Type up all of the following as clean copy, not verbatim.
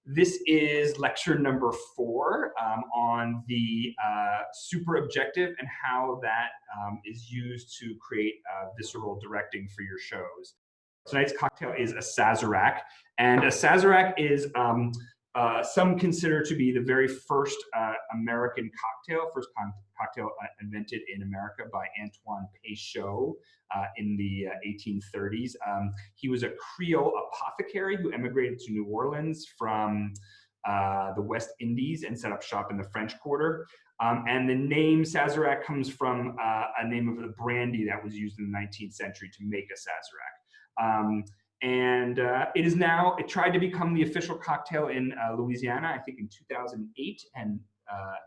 This is lecture number 4 on the super objective and how that is used to create visceral directing for your shows. Tonight's cocktail is a Sazerac, and a Sazerac is some consider to be the very first American cocktail, cocktail invented in America by Antoine Peychaud in the 1830s. He was a Creole apothecary who emigrated to New Orleans from the West Indies and set up shop in the French Quarter. And the name Sazerac comes from a name of the brandy that was used in the 19th century to make a Sazerac. It tried to become the official cocktail in Louisiana, I think in 2008, and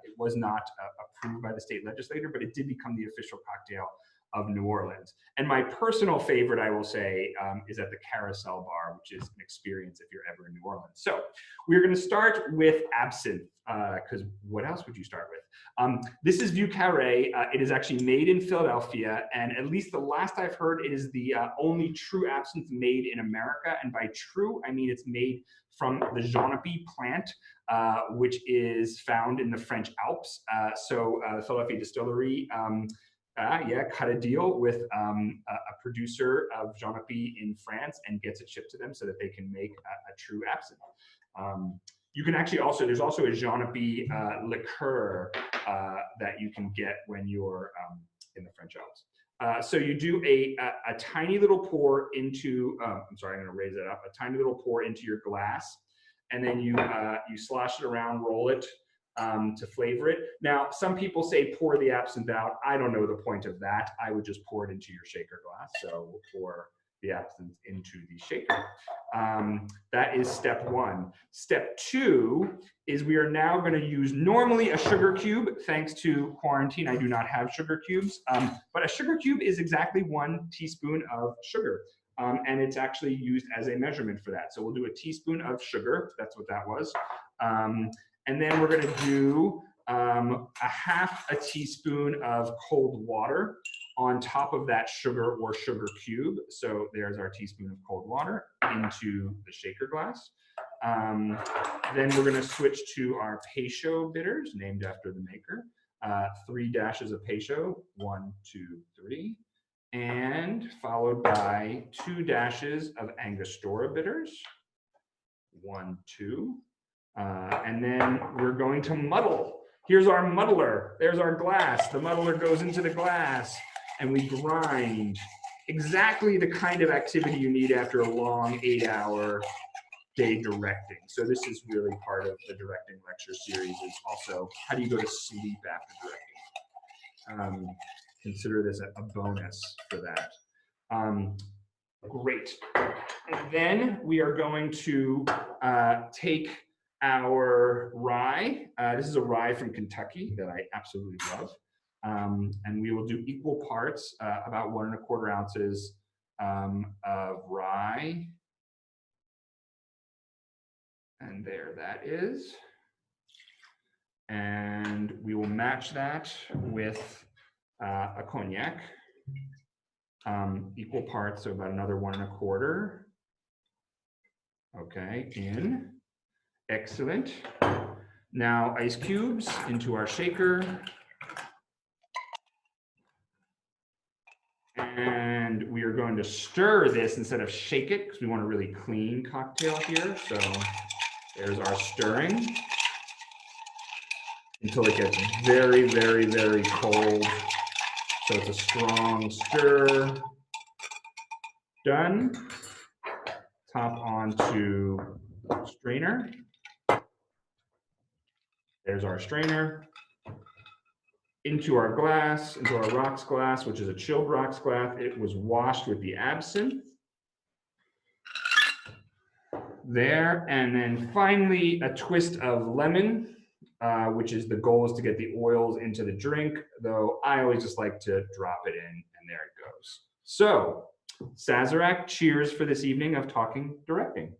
it was not approved by the state legislature, but it did become the official cocktail of New Orleans. And my personal favorite, I will say, is at the Carousel Bar, which is an experience if you're ever in New Orleans. So we're going to start with Absinthe, because what else would you start with? This is Vieux Carre. It is actually made in Philadelphia, and at least the last I've heard, it is the only true absinthe made in America. And by true, I mean it's made from the Genepi plant, which is found in the French Alps. So the Philadelphia distillery cut a deal with a producer of Genepi in France and gets it shipped to them so that they can make a true absinthe. You can actually also, there's also a Genepi liqueur that you can get when you're in the French Alps. So you do a tiny little pour into, I'm sorry, I'm gonna raise it up, a tiny little pour into your glass, and then you slosh it around, roll it to flavor it. Now, some people say pour the absinthe out. I don't know the point of that. I would just pour it into your shaker glass. So we'll pour the absinthe into the shaker. That is step 1. Step 2 is we are now going to use normally a sugar cube. Thanks to quarantine, I do not have sugar cubes, but a sugar cube is exactly 1 teaspoon of sugar. And it's actually used as a measurement for that. So we'll do a teaspoon of sugar. That's what that was. And then we're going to do a half a teaspoon of cold water on top of that sugar or sugar cube. So there's our teaspoon of cold water into the shaker glass. Then we're going to switch to our Peychaud bitters, named after the maker. 3 dashes of Peychaud, 1, 2, 3. And followed by 2 dashes of Angostura bitters, 1, 2. And then we're going to muddle. Here's our muddler. There's our glass. The muddler goes into the glass, and we grind. Exactly the kind of activity you need after a long 8-hour day directing. So this is really part of the directing lecture series, is also how do you go to sleep after directing. Consider this a bonus for that. Great. And then we are going to take our rye. This is a rye from Kentucky that I absolutely love. And we will do equal parts, about 1 1/4 ounces of rye. And there that is. And we will match that with a cognac. Equal parts, so about another 1 1/4. Okay, in. Excellent. Now ice cubes into our shaker. And we are going to stir this instead of shake it, because we want a really clean cocktail here. So there's our stirring until it gets very, very, very cold. So it's a strong stir. Done. Top onto strainer. There's our strainer. Into our glass, into our rocks glass, which is a chilled rocks glass. It was washed with the absinthe. There, and then finally a twist of lemon, which is the goal is to get the oils into the drink, though I always just like to drop it in, and there it goes. So, Sazerac, cheers for this evening of talking directing.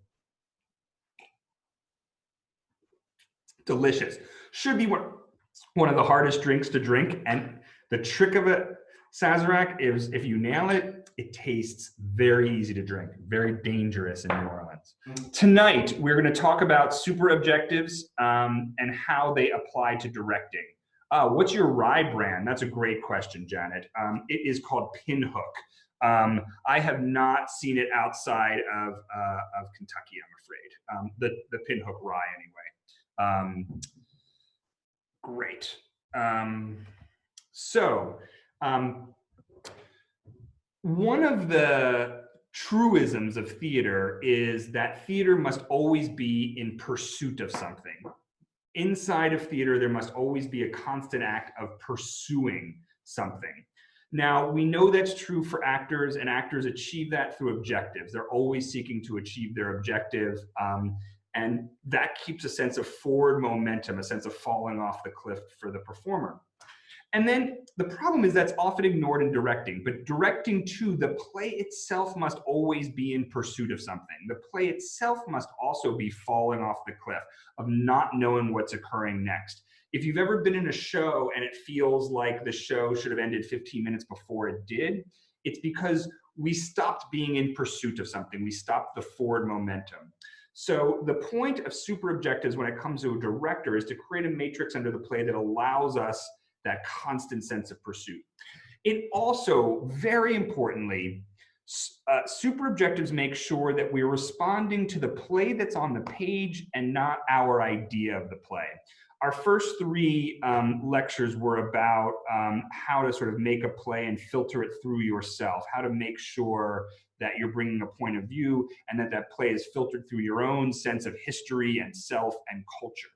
Delicious. Should be one of the hardest drinks to drink, and the trick of it, Sazerac, is if you nail it, it tastes very easy to drink, very dangerous in New Orleans. Tonight, we're going to talk about super objectives and how they apply to directing. What's your rye brand? That's a great question, Janet. It is called Pinhook. I have not seen it outside of Kentucky, I'm afraid. The Pinhook rye, anyway. Great. One of the truisms of theater is that theater must always be in pursuit of something. Inside of theater, there must always be a constant act of pursuing something. Now, we know that's true for actors, and actors achieve that through objectives. They're always seeking to achieve their objective, and that keeps a sense of forward momentum, a sense of falling off the cliff for the performer. And then the problem is that's often ignored in directing, but directing too, the play itself must always be in pursuit of something. The play itself must also be falling off the cliff of not knowing what's occurring next. If you've ever been in a show and it feels like the show should have ended 15 minutes before it did, it's because we stopped being in pursuit of something. We stopped the forward momentum. So the point of super objectives when it comes to a director is to create a matrix under the play that allows us that constant sense of pursuit. It also, very importantly, super objectives make sure that we're responding to the play that's on the page and not our idea of the play. Our first three lectures were about how to sort of make a play and filter it through yourself, how to make sure that you're bringing a point of view and that that play is filtered through your own sense of history and self and culture.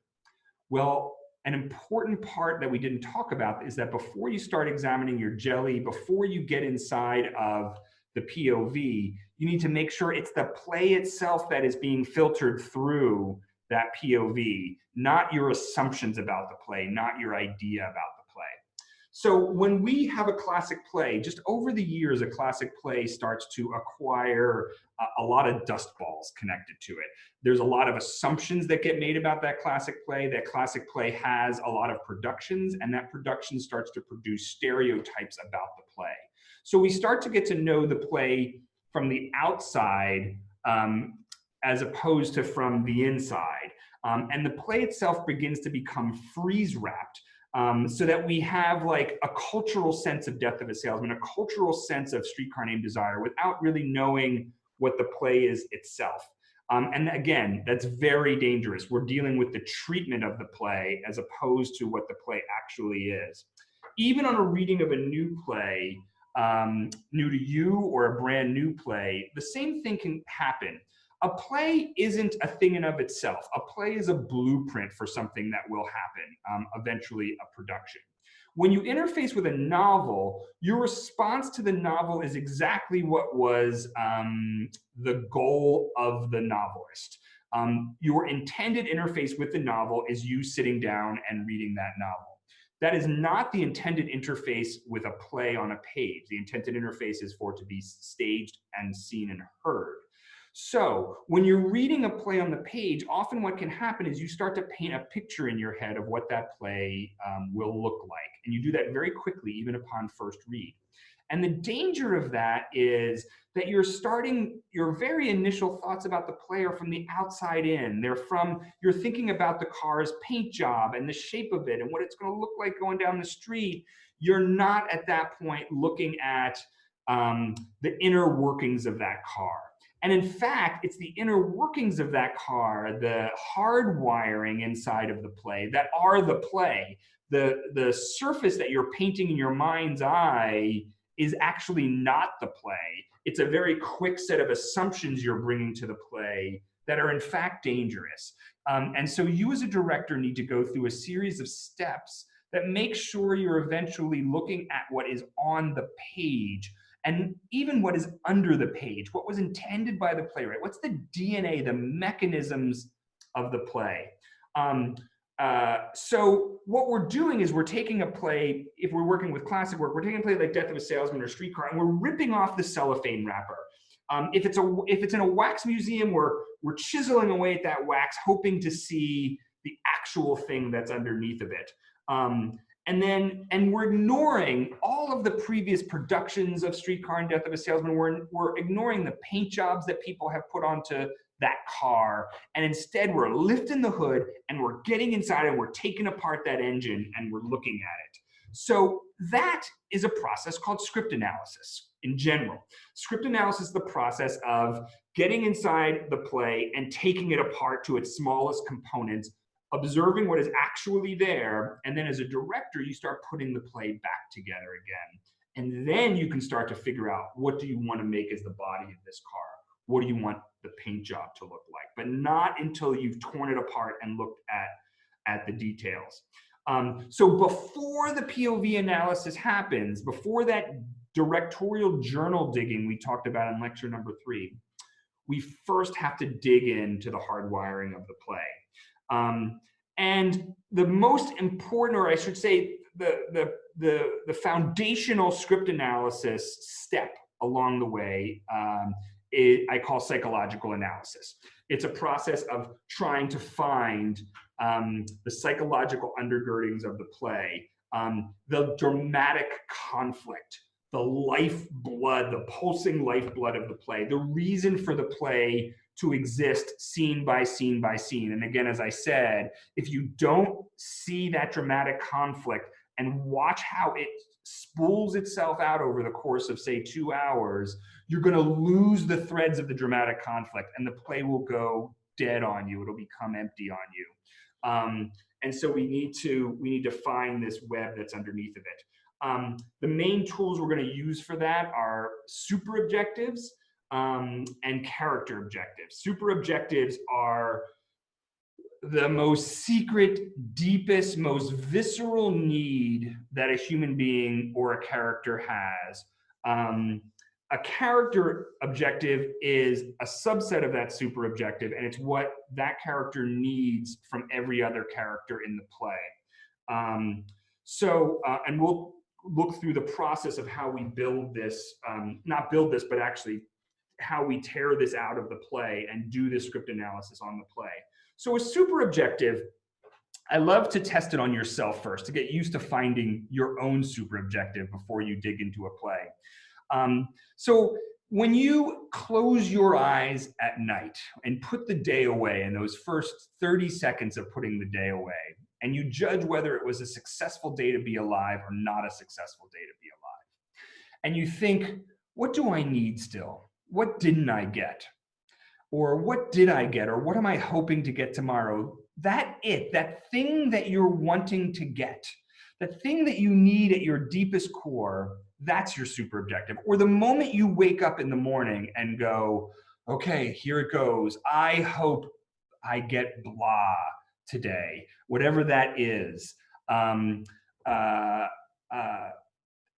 Well, an important part that we didn't talk about is that before you start examining your jelly, before you get inside of the POV, you need to make sure it's the play itself that is being filtered through that POV, not your assumptions about the play, not your idea about the play. So when we have a classic play, just over the years, a classic play starts to acquire a lot of dust balls connected to it. There's a lot of assumptions that get made about that classic play. That classic play has a lot of productions, and that production starts to produce stereotypes about the play. So we start to get to know the play from the outside as opposed to from the inside. And the play itself begins to become freeze-wrapped. So that we have like a cultural sense of Death of a Salesman, a cultural sense of Streetcar Named Desire without really knowing what the play is itself. And again, that's very dangerous. We're dealing with the treatment of the play as opposed to what the play actually is. Even on a reading of a new play, new to you or a brand new play, the same thing can happen. A play isn't a thing in of itself. A play is a blueprint for something that will happen, eventually a production. When you interface with a novel, your response to the novel is exactly what was the goal of the novelist. Your intended interface with the novel is you sitting down and reading that novel. That is not the intended interface with a play on a page. The intended interface is for it to be staged and seen and heard. So when you're reading a play on the page, often what can happen is you start to paint a picture in your head of what that play will look like. And you do that very quickly, even upon first read. And the danger of that is that you're starting, your very initial thoughts about the play are from the outside in. You're thinking about the car's paint job and the shape of it and what it's going to look like going down the street. You're not at that point looking at the inner workings of that car. And in fact, it's the inner workings of that car, the hard wiring inside of the play that are the play. The surface that you're painting in your mind's eye is actually not the play. It's a very quick set of assumptions you're bringing to the play that are in fact dangerous. And so you as a director need to go through a series of steps that make sure you're eventually looking at what is on the page and even what is under the page, what was intended by the playwright, what's the DNA, the mechanisms of the play. So what we're doing is we're taking a play, if we're working with classic work, we're taking a play like Death of a Salesman or Streetcar, and we're ripping off the cellophane wrapper. If it's in a wax museum, we're chiseling away at that wax, hoping to see the actual thing that's underneath of it. And we're ignoring all of the previous productions of Streetcar and Death of a Salesman. We're ignoring the paint jobs that people have put onto that car. And instead we're lifting the hood and we're getting inside and we're taking apart that engine and we're looking at it. So that is a process called script analysis in general. Script analysis is the process of getting inside the play and taking it apart to its smallest components, observing what is actually there, and then as a director, you start putting the play back together again. And then you can start to figure out, what do you want to make as the body of this car? What do you want the paint job to look like? But not until you've torn it apart and looked at the details. So before the POV analysis happens, before that directorial journal digging we talked about in lecture number 3, we first have to dig into the hardwiring of the play. And the most important, or I should say, the foundational script analysis step along the way I call psychological analysis. It's a process of trying to find the psychological undergirdings of the play, the dramatic conflict, the lifeblood, the pulsing lifeblood of the play, the reason for the play to exist scene by scene by scene. And again, as I said, if you don't see that dramatic conflict and watch how it spools itself out over the course of, say, 2 hours, you're going to lose the threads of the dramatic conflict and the play will go dead on you. It'll become empty on you. And so we need to find this web that's underneath of it. The main tools we're going to use for that are super objectives and character objectives. Super objectives are the most secret, deepest, most visceral need that a human being or a character has. A character objective is a subset of that super objective, and it's what that character needs from every other character in the play. And we'll look through the process of how we build this, not build this, but actually how we tear this out of the play and do this script analysis on the play. So a super objective, I love to test it on yourself first to get used to finding your own super objective before you dig into a play. So when you close your eyes at night and put the day away in those first 30 seconds of putting the day away, and you judge whether it was a successful day to be alive or not a successful day to be alive, and you think, what do I need still? What didn't I get? Or what did I get? Or what am I hoping to get tomorrow? That thing that you're wanting to get, that thing that you need at your deepest core, that's your super objective. Or the moment you wake up in the morning and go, okay, here it goes. I hope I get blah today, whatever that is.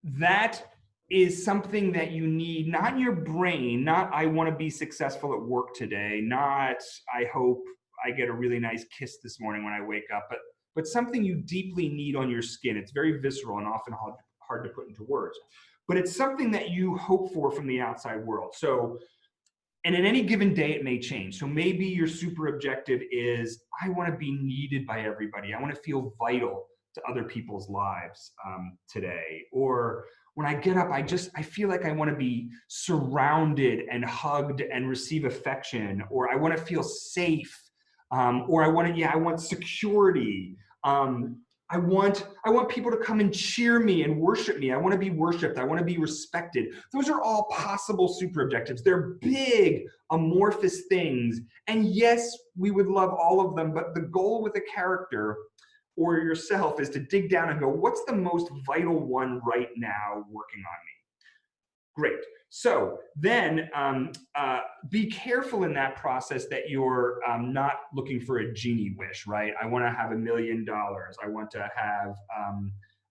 That is something that you need, not in your brain, not I want to be successful at work today, not I hope I get a really nice kiss this morning when I wake up, but something you deeply need on your skin. It's very visceral and often hard to put into words, but it's something that you hope for from the outside world. So, and in any given day, it may change. So maybe your super objective is, I want to be needed by everybody. I want to feel vital to other people's lives today. Or when I get up, I feel like I want to be surrounded and hugged and receive affection, or I want to feel safe, or I want security. I want people to come and cheer me and worship me. I want to be worshiped. I want to be respected. Those are all possible super objectives. They're big, amorphous things. And yes, we would love all of them, but the goal with a character or yourself is to dig down and go, what's the most vital one right now working on me? Great. So then be careful in that process that you're not looking for a genie wish, right? I want to have $1 million. I want to have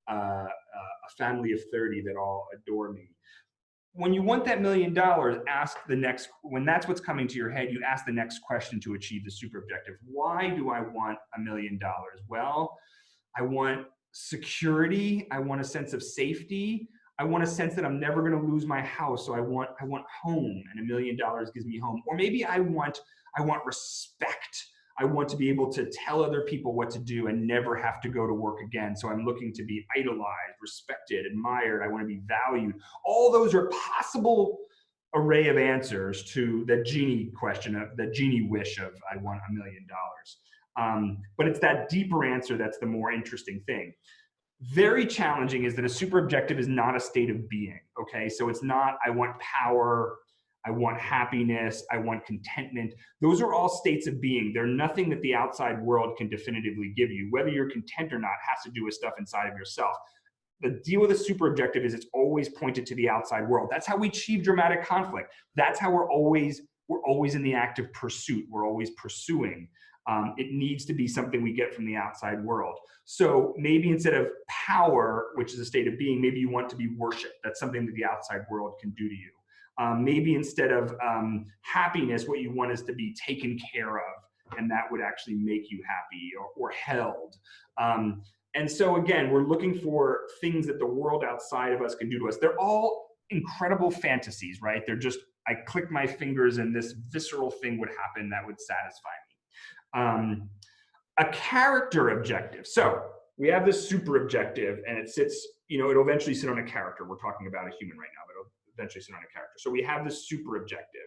a family of 30 that all adore me. When you want that $1 million, when that's what's coming to your head, you ask the next question to achieve the super objective. Why do I want $1 million? Well, I want security. I want a sense of safety. I want a sense that I'm never going to lose my house. So I want home, and $1 million gives me home. Or maybe I want respect. I want to be able to tell other people what to do and never have to go to work again. So I'm looking to be idolized, respected, admired. I want to be valued. All those are possible array of answers to the genie question, of the genie wish of I want $1 million. But it's that deeper answer that's the more interesting thing. Very challenging is that a super objective is not a state of being, okay? So it's not, I want power, I want happiness, I want contentment. Those are all states of being. They're nothing that the outside world can definitively give you. Whether you're content or not has to do with stuff inside of yourself. The deal with a super objective is it's always pointed to the outside world. That's how we achieve dramatic conflict. That's how we're always in the act of pursuit. We're always pursuing. It needs to be something we get from the outside world. So maybe instead of power, which is a state of being, maybe you want to be worshiped. That's something that the outside world can do to you. Maybe instead of happiness, what you want is to be taken care of, and that would actually make you happy or held. And so again, we're looking for things that the world outside of us can do to us. They're all incredible fantasies, right? They're just, I click my fingers and this visceral thing would happen that would satisfy me. A character objective. So we have this super objective and it sits, it'll eventually sit on a character. We're talking about a human right now, but it'll eventually sit on a character. So we have this super objective.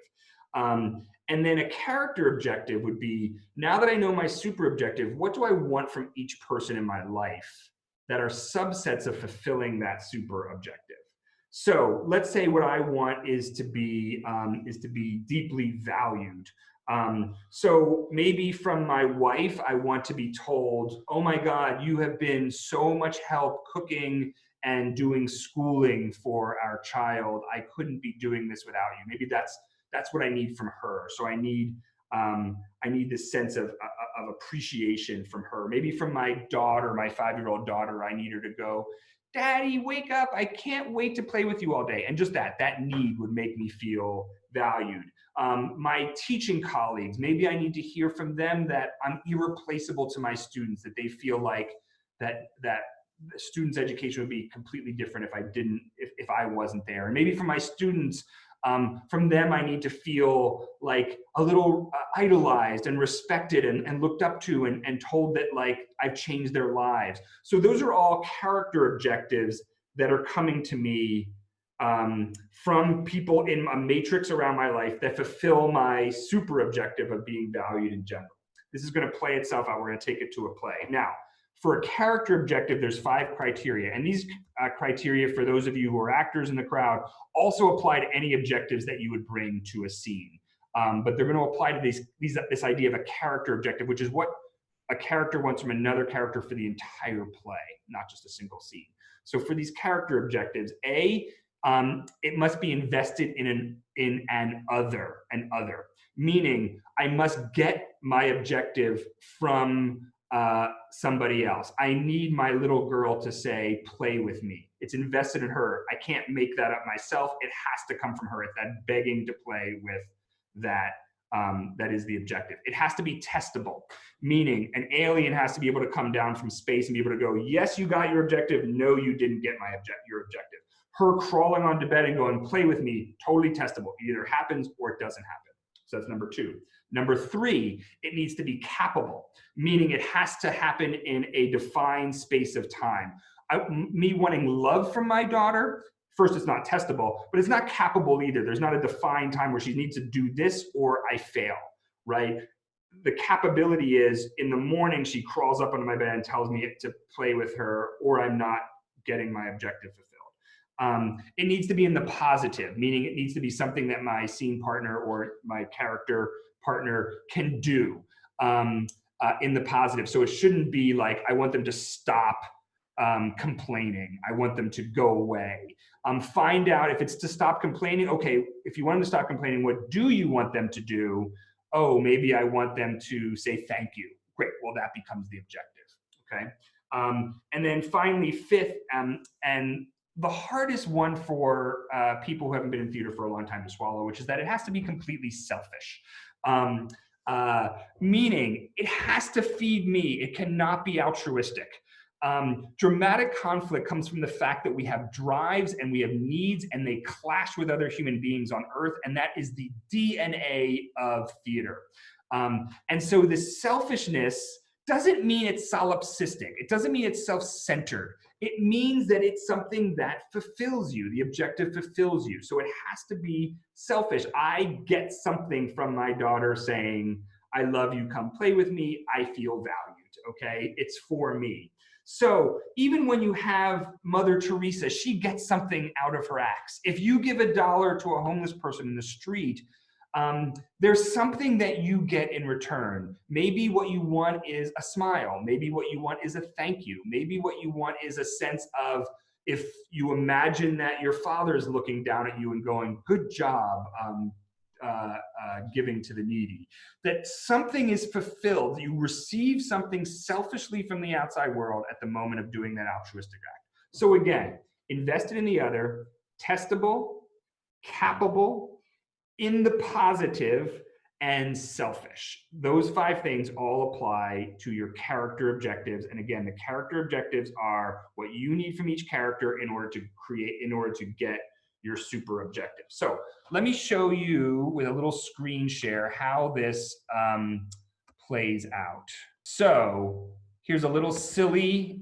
And then a character objective would be, now that I know my super objective, what do I want from each person in my life that are subsets of fulfilling that super objective? So let's say what I want is to be deeply valued. So maybe from my wife, I want to be told, oh my God, you have been so much help cooking and doing schooling for our child. I couldn't be doing this without you. Maybe that's what I need from her. So I need this sense of appreciation from her. Maybe from my daughter, my 5-year-old daughter, I need her to go, Daddy, wake up. I can't wait to play with you all day. And just that need would make me feel valued. My teaching colleagues, maybe I need to hear from them that I'm irreplaceable to my students, that they feel like that the students' education would be completely different if I wasn't there. And maybe for my students, from them, I need to feel like a little idolized and respected and looked up to and told that like I've changed their lives. So those are all character objectives that are coming to me from people in a matrix around my life that fulfill my super objective of being valued in general. This is going to play itself out. We're going to take it to a play. Now, for a character objective, there's 5 criteria. And these criteria, for those of you who are actors in the crowd, also apply to any objectives that you would bring to a scene. But they're going to apply to this idea of a character objective, which is what a character wants from another character for the entire play, not just a single scene. So for these character objectives, it must be invested in an other, meaning I must get my objective from somebody else. I need my little girl to say, play with me. It's invested in her. I can't make that up myself. It has to come from her. It's that begging to play with that is the objective. It has to be testable, meaning an alien has to be able to come down from space and be able to go, yes, you got your objective. No, you didn't get your objective. Her crawling onto bed and going, play with me, totally testable. It either happens or it doesn't happen. So that's number 2. Number 3, it needs to be capable, meaning it has to happen in a defined space of time. Me wanting love from my daughter, first, it's not testable, but it's not capable either. There's not a defined time where she needs to do this or I fail, right? The capability is in the morning, she crawls up onto my bed and tells me to play with her, or I'm not getting my objective fulfilled. It needs to be in the positive, meaning it needs to be something that my scene partner or my character partner can do in the positive. So it shouldn't be like, I want them to stop complaining. I want them to go away. Find out if it's to stop complaining. Okay, if you want them to stop complaining, what do you want them to do? Oh, maybe I want them to say thank you. Great, well, that becomes the objective, okay? And then finally, 5th, and the hardest one for people who haven't been in theater for a long time to swallow, which is that it has to be completely selfish. Meaning it has to feed me. It cannot be altruistic. Dramatic conflict comes from the fact that we have drives and we have needs and they clash with other human beings on earth, and that is the DNA of theater. And so this selfishness doesn't mean it's solipsistic. It doesn't mean it's self-centered. It means that it's something that fulfills you. The objective fulfills you. So it has to be selfish. I get something from my daughter saying, I love you, come play with me. I feel valued, okay? It's for me. So even when you have Mother Teresa, she gets something out of her acts. If you give $1 to a homeless person in the street, there's something that you get in return. Maybe what you want is a smile. Maybe what you want is a thank you. Maybe what you want is a sense of, if you imagine that your father's looking down at you and going, good job, giving to the needy, that something is fulfilled. You receive something selfishly from the outside world at the moment of doing that altruistic act. So again, invested in the other, testable, capable, in the positive, and selfish. Those 5 things all apply to your character objectives. And again, the character objectives are what you need from each character in order to get your super objective. So let me show you with a little screen share how this plays out. So here's a little silly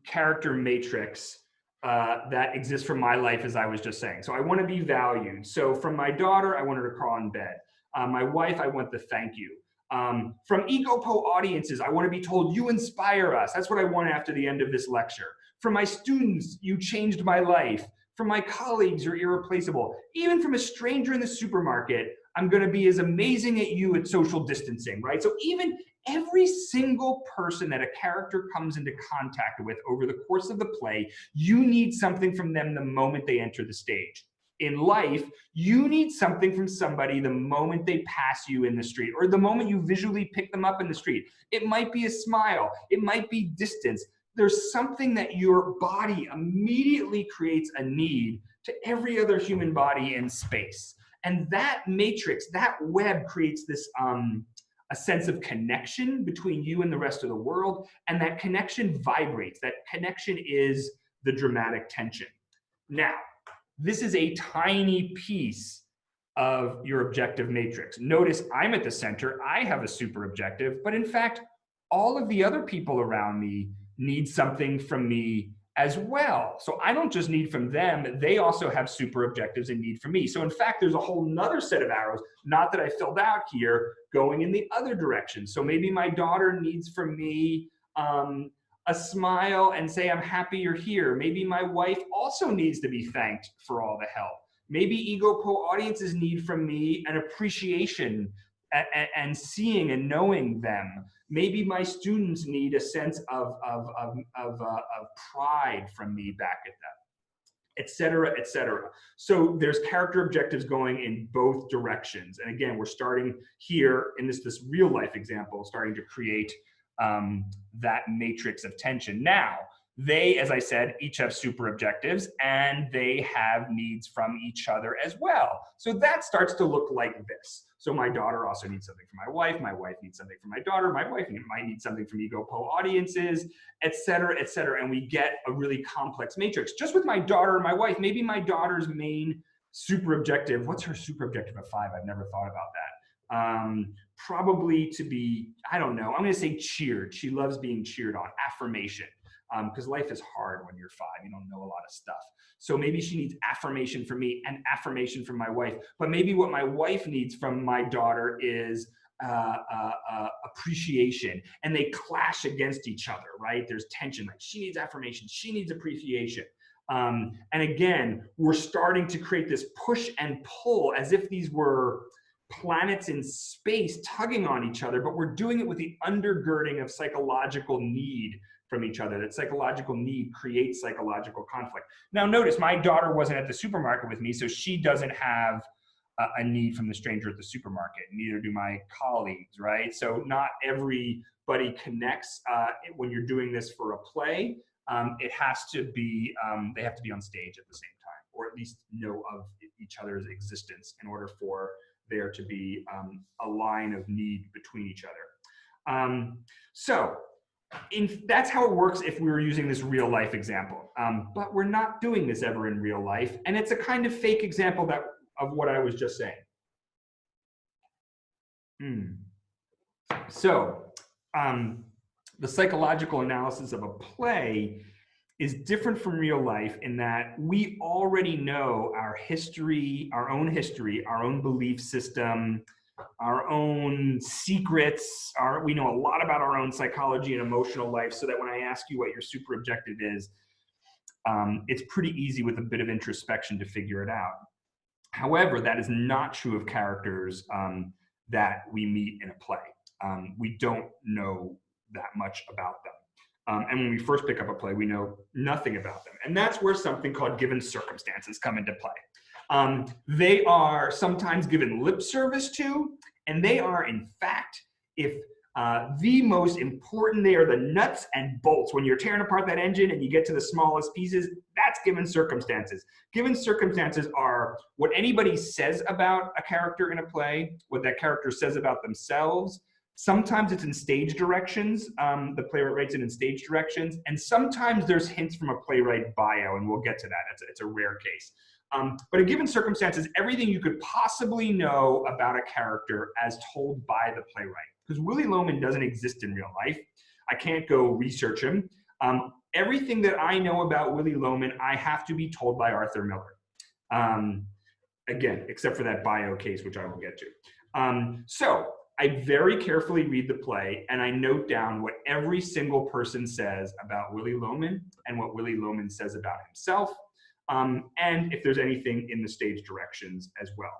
character matrix that exists from my life, as I was just saying. So I want to be valued. So from my daughter, I want her to crawl in bed. My wife, I want the thank you. From EgoPo audiences, I want to be told, you inspire us. That's what I want after the end of this lecture. From my students, you changed my life. From my colleagues, you're irreplaceable. Even from a stranger in the supermarket, I'm going to be as amazing at you at social distancing, right? So even every single person that a character comes into contact with over the course of the play, you need something from them the moment they enter the stage. In life, you need something from somebody the moment they pass you in the street or the moment you visually pick them up in the street. It might be a smile. It might be distance. There's something that your body immediately creates a need to every other human body in space. And that matrix, that web creates this a sense of connection between you and the rest of the world. And that connection vibrates. That connection is the dramatic tension. Now, this is a tiny piece of your objective matrix. Notice I'm at the center. I have a super objective, but in fact, all of the other people around me need something from me as well. So I don't just need from them, they also have super objectives and need from me. So in fact, there's a whole nother set of arrows, not that I filled out here, going in the other direction. So maybe my daughter needs from me a smile and say, I'm happy you're here. Maybe my wife also needs to be thanked for all the help. Maybe EgoPo audiences need from me an appreciation and seeing and knowing them. Maybe my students need a sense of pride from me back at them, et cetera, et cetera. So there's character objectives going in both directions. And again, we're starting here in this real life example, starting to create that matrix of tension. Now, they, as I said, each have super objectives and they have needs from each other as well. So that starts to look like this. So my daughter also needs something from my wife needs something from my daughter, my wife might need something from EgoPo audiences, et cetera, and we get a really complex matrix. Just with my daughter and my wife, maybe my daughter's main super objective, what's her super objective at 5? I've never thought about that. Probably to be, I don't know, I'm gonna say cheered. She loves being cheered on, affirmation. Because life is hard when you're 5, you don't know a lot of stuff. So maybe she needs affirmation from me and affirmation from my wife. But maybe what my wife needs from my daughter is appreciation. And they clash against each other, right? There's tension, like she needs affirmation, she needs appreciation. And again, we're starting to create this push and pull as if these were planets in space tugging on each other, but we're doing it with the undergirding of psychological need from each other. That psychological need creates psychological conflict. Now notice my daughter wasn't at the supermarket with me, so she doesn't have a need from the stranger at the supermarket, neither do my colleagues, right? So not everybody connects when you're doing this for a play. It has to be, they have to be on stage at the same time, or at least know of each other's existence in order for there to be a line of need between each other. So That's how it works if we were using this real life example. But we're not doing this ever in real life. And it's a kind of fake example of what I was just saying. So the psychological analysis of a play is different from real life in that we already know our history, our own belief system, our own secrets. We know a lot about our own psychology and emotional life, so that when I ask you what your super objective is, it's pretty easy with a bit of introspection to figure it out. However, that is not true of characters that we meet in a play. We don't know that much about them. And when we first pick up a play, we know nothing about them. And that's where something called given circumstances come into play. They are sometimes given lip service to, and they are, in fact, if the most important, they are the nuts and bolts. When you're tearing apart that engine and you get to the smallest pieces, that's given circumstances. Given circumstances are what anybody says about a character in a play, what that character says about themselves. Sometimes it's in stage directions. The playwright writes it in stage directions. And sometimes there's hints from a playwright bio, and we'll get to that. It's a rare case. But in given circumstances, everything you could possibly know about a character as told by the playwright. Because Willy Loman doesn't exist in real life. I can't go research him. Everything that I know about Willy Loman, I have to be told by Arthur Miller. Again, except for that bio case, which I will get to. So I very carefully read the play, and I note down what every single person says about Willy Loman and what Willy Loman says about himself, and if there's anything in the stage directions as well.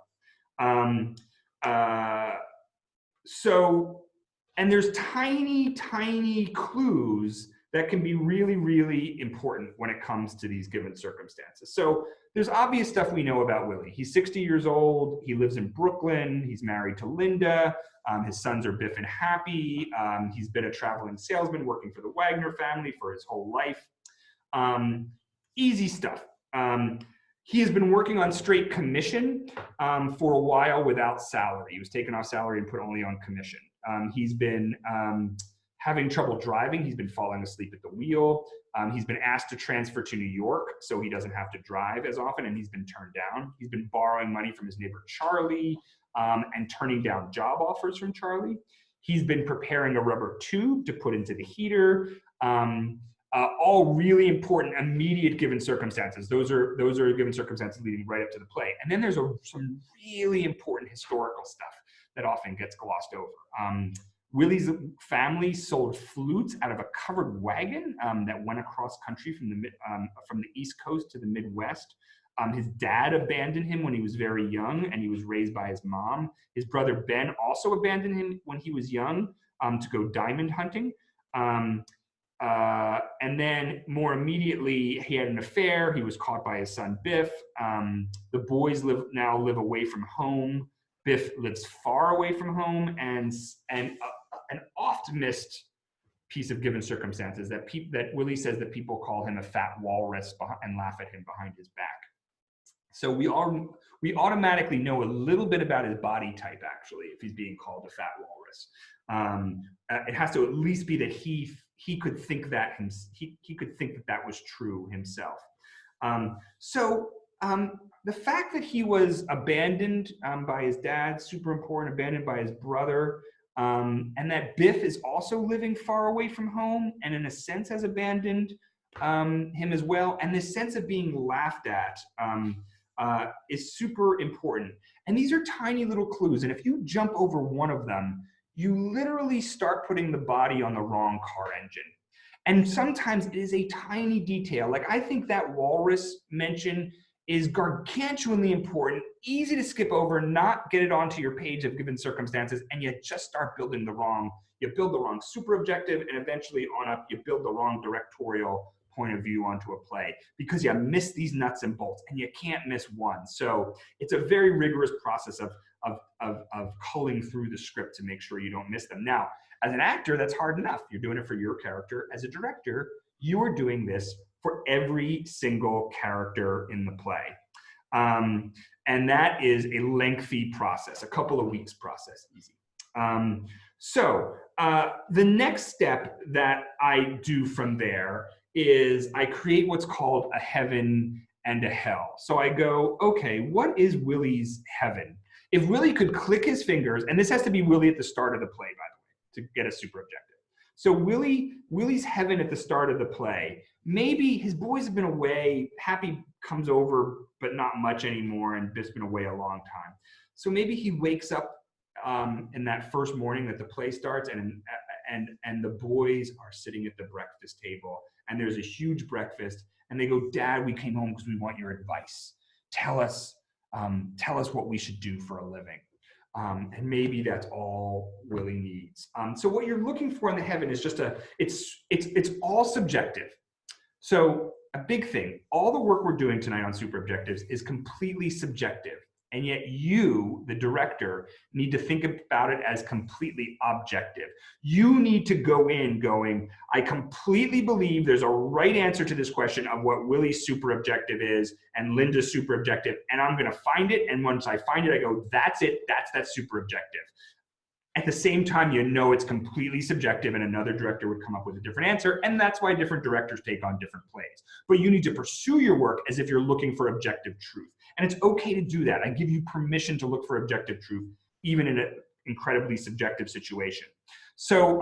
And there's tiny, tiny clues that can be really, really important when it comes to these given circumstances. So there's obvious stuff we know about Willy. He's 60 years old. He lives in Brooklyn. He's married to Linda. His sons are Biff and Happy. He's been a traveling salesman working for the Wagner family for his whole life. Easy stuff. He has been working on straight commission for a while without salary. He was taken off salary and put only on commission. He's been having trouble driving. He's been falling asleep at the wheel. He's been asked to transfer to New York so he doesn't have to drive as often, and he's been turned down. He's been borrowing money from his neighbor Charlie and turning down job offers from Charlie. He's been preparing a rubber tube to put into the heater. All really important, immediate given circumstances. Those are given circumstances leading right up to the play. And then there's some really important historical stuff that often gets glossed over. Willy's family sold flutes out of a covered wagon that went across country from the East Coast to the Midwest. His dad abandoned him when he was very young, and he was raised by his mom. His brother Ben also abandoned him when he was young to go diamond hunting. And then more immediately, he had an affair. He was caught by his son Biff. The boys now live away from home. Biff lives far away from home, and an oft missed piece of given circumstances that Willy says that people call him a fat walrus and laugh at him behind his back. So we automatically know a little bit about his body type, actually, if he's being called a fat walrus. It has to at least be that he could think that he could think that was true himself. The fact that he was abandoned by his dad, super important, abandoned by his brother, and that Biff is also living far away from home and in a sense has abandoned him as well, and this sense of being laughed at is super important. And these are tiny little clues, and if you jump over one of them, you literally start putting the body on the wrong car engine. And sometimes it is a tiny detail. Like, I think that walrus mention is gargantuanly important, easy to skip over, not get it onto your page of given circumstances, and you just start building you build the wrong super objective, and eventually on up, you build the wrong directorial point of view onto a play because you miss these nuts and bolts, and you can't miss one. So it's a very rigorous process of culling through the script to make sure you don't miss them. Now, as an actor, that's hard enough. You're doing it for your character. As a director, you are doing this for every single character in the play. And that is a lengthy process, a couple of weeks process, easy. The next step that I do from there is I create what's called a heaven and a hell. So I go, okay, what is Willie's heaven? If Willie could click his fingers, and this has to be Willie at the start of the play, by the way, to get a super objective. So Willie's heaven at the start of the play, maybe his boys have been away, Happy comes over, but not much anymore, and Biff's been away a long time. So maybe he wakes up in that first morning that the play starts, and the boys are sitting at the breakfast table, and there's a huge breakfast, and they go, Dad, we came home because we want your advice. Tell us what we should do for a living. And maybe that's all Willie needs. So what you're looking for in the heaven is just it's all subjective. So a big thing, all the work we're doing tonight on super objectives is completely subjective. And yet you, the director, need to think about it as completely objective. You need to go in going, I completely believe there's a right answer to this question of what Willie's super objective is and Linda's super objective, and I'm gonna find it, and once I find it, I go, that's it, that's that super objective. At the same time, you know it's completely subjective and another director would come up with a different answer, and that's why different directors take on different plays. But you need to pursue your work as if you're looking for objective truth. And it's okay to do that. I give you permission to look for objective truth, even in an incredibly subjective situation. So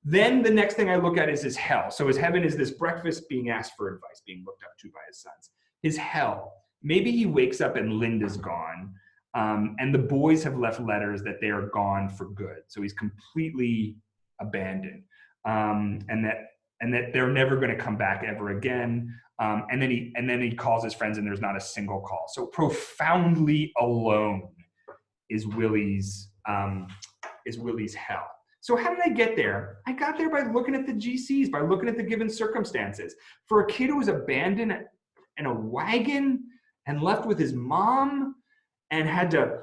then the next thing I look at is his hell. So his heaven is this breakfast, being asked for advice, being looked up to by his sons. His hell, maybe he wakes up and Linda's gone, and the boys have left letters that they are gone for good. So he's completely abandoned, and that they're never going to come back ever again. And then he calls his friends, and there's not a single call. So profoundly alone is Willie's hell. So how did I get there? I got there by looking at the GCs, by looking at the given circumstances. For a kid who was abandoned in a wagon and left with his mom and had to,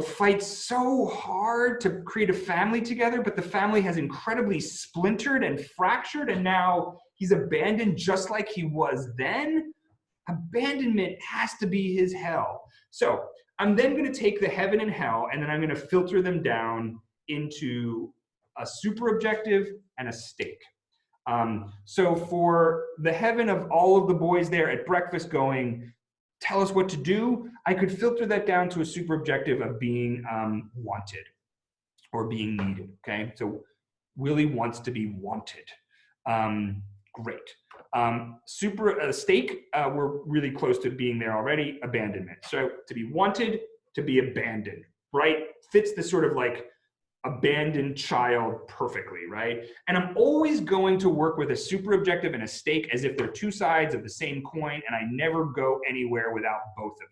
fight so hard to create a family together, but the family has incredibly splintered and fractured, and now he's abandoned just like he was then. Abandonment has to be his hell. So I'm then going to take the heaven and hell, and then I'm going to filter them down into a super objective and a stake. So for the heaven of all of the boys there at breakfast going, tell us what to do, I could filter that down to a super objective of being wanted or being needed, okay? So Willie wants to be wanted. Great. Stake, we're really close to being there already, abandonment. So to be wanted, to be abandoned, right? Fits the sort of like abandoned child perfectly, right? And I'm always going to work with a super objective and a stake as if they're two sides of the same coin, and I never go anywhere without both of them.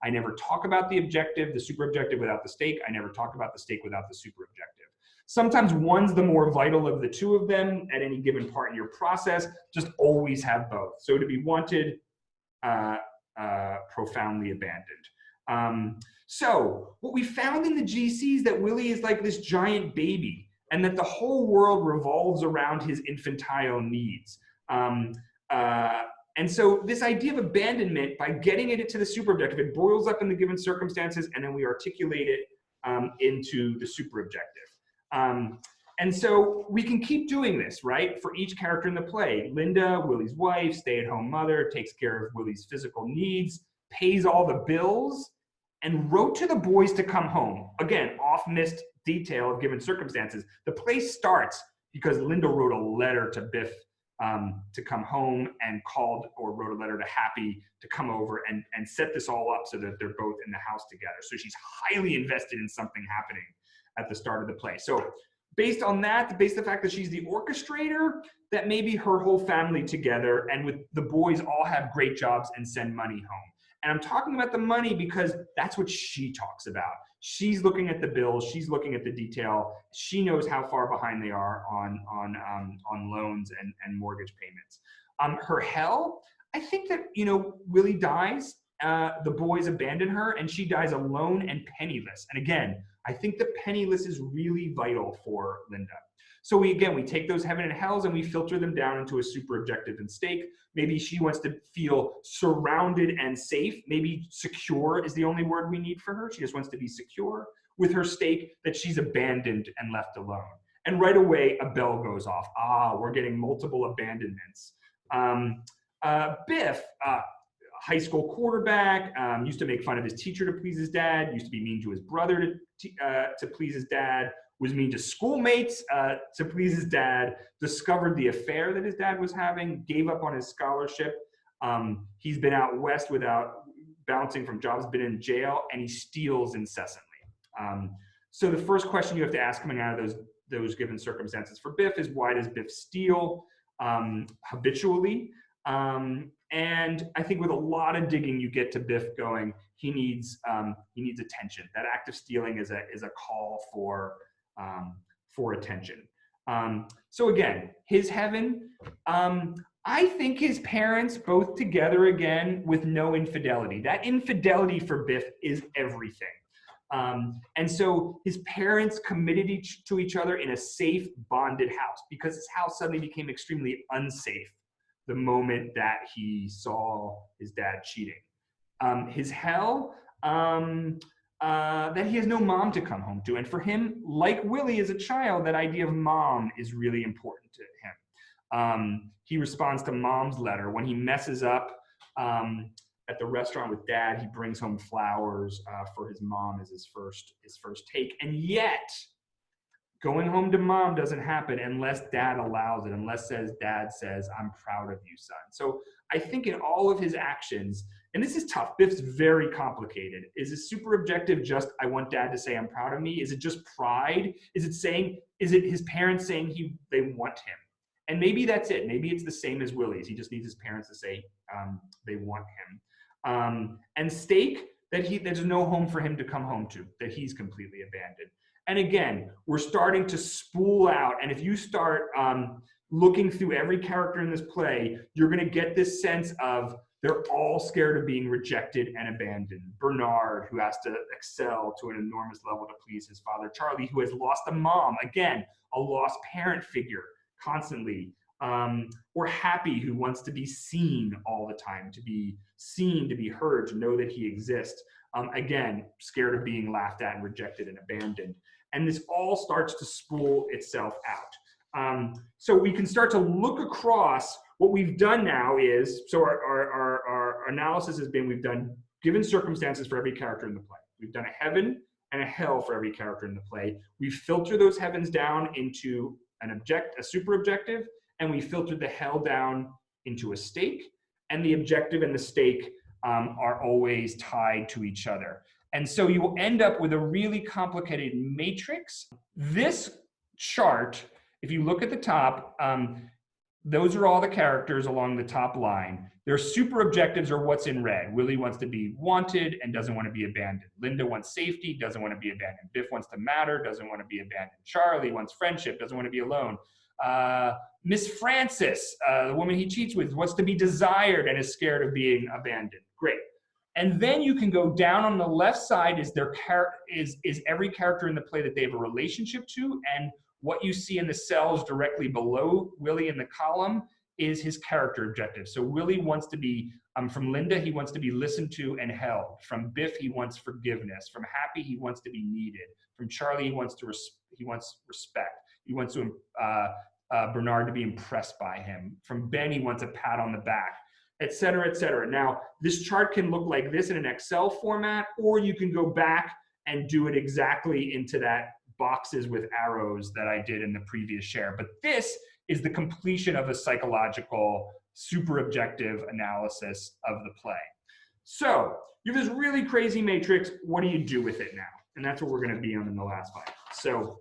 I never talk about the objective, the super objective, without the stake. I never talk about the stake without the super objective. Sometimes one's the more vital of the two of them at any given part in your process. Just always have both. So to be wanted, profoundly abandoned. So what we found in the GC is that Willie is like this giant baby, and that the whole world revolves around his infantile needs. And so this idea of abandonment, by getting it to the super objective, it boils up in the given circumstances, and then we articulate it into the super objective. And so we can keep doing this, right? For each character in the play. Linda, Willie's wife, stay-at-home mother, takes care of Willie's physical needs, pays all the bills, and wrote to the boys to come home. Again, off-missed detail of given circumstances. The play starts because Linda wrote a letter to Biff to come home, and called or wrote a letter to Happy to come over and set this all up so that they're both in the house together. So she's highly invested in something happening at the start of the play. So based on that, based on the fact that she's the orchestrator, that maybe her whole family together and with the boys all have great jobs and send money home. And I'm talking about the money because that's what she talks about. She's looking at the bills. She's looking at the detail. She knows how far behind they are on loans and mortgage payments. Her hell, I think that, Willie dies. The boys abandon her, and she dies alone and penniless. And again, I think the penniless is really vital for Linda. So we take those heaven and hells and we filter them down into a super objective and stake. Maybe she wants to feel surrounded and safe. Maybe secure is the only word we need for her. She just wants to be secure. with her steak that she's abandoned and left alone. And right away, a bell goes off. Ah, we're getting multiple abandonments. Biff, high school quarterback, used to make fun of his teacher to please his dad, used to be mean to his brother to please his dad, was mean to schoolmates to please his dad, discovered the affair that his dad was having, gave up on his scholarship. He's been out west without bouncing from jobs, been in jail, and he steals incessantly. So the first question you have to ask coming out of those given circumstances for Biff is, why does Biff steal habitually? And I think with a lot of digging, you get to Biff going, he needs attention. That act of stealing is a call for attention. So again, his heaven, I think his parents both together again with no infidelity. That infidelity for Biff is everything. And so his parents committed to each other in a safe, bonded house, because his house suddenly became extremely unsafe the moment that he saw his dad cheating. His hell, that he has no mom to come home to. And for him, like Willie as a child, that idea of mom is really important to him. He responds to mom's letter. When he messes up at the restaurant with dad, he brings home flowers for his mom as his first take. And yet, going home to mom doesn't happen unless dad allows it, unless dad says, I'm proud of you, son. So I think in all of his actions, and this is tough, Biff's very complicated. Is it super objective, just I want dad to say I'm proud of me? Is it just pride? Is it his parents saying they want him? And maybe that's it. Maybe it's the same as Willie's. He just needs his parents to say they want him. And Steak, that there's no home for him to come home to, that he's completely abandoned. And again, we're starting to spool out. And if you start looking through every character in this play, you're going to get this sense of they're all scared of being rejected and abandoned. Bernard, who has to excel to an enormous level to please his father. Charlie, who has lost a mom, again, a lost parent figure constantly. Or Happy, who wants to be seen all the time, to be seen, to be heard, to know that he exists. Again, scared of being laughed at and rejected and abandoned. And this all starts to spool itself out. So we can start to look across. What we've done now is, so our analysis has been, we've done given circumstances for every character in the play. We've done a heaven and a hell for every character in the play. We filter those heavens down into a super objective, and we filtered the hell down into a stake, and the objective and the stake are always tied to each other. And so you will end up with a really complicated matrix. This chart, if you look at the top, those are all the characters along the top line. Their super objectives are what's in red. Willie wants to be wanted and doesn't want to be abandoned. Linda wants safety, doesn't want to be abandoned. Biff wants to matter, doesn't want to be abandoned. Charlie wants friendship, doesn't want to be alone. Miss Frances, the woman he cheats with, wants to be desired and is scared of being abandoned. Great. And then you can go down on the left side is every character in the play that they have a relationship to, and what you see in the cells directly below Willie in the column is his character objective. So Willie wants to be, from Linda, he wants to be listened to and held. From Biff, he wants forgiveness. From Happy, he wants to be needed. From Charlie, he wants respect. He wants Bernard to be impressed by him. From Ben, he wants a pat on the back, et cetera, et cetera. Now, this chart can look like this in an Excel format, or you can go back and do it exactly into that boxes with arrows that I did in the previous share. But this is the completion of a psychological, super objective analysis of the play. So you have this really crazy matrix. What do you do with it now? And that's what we're going to be on in the last slide. So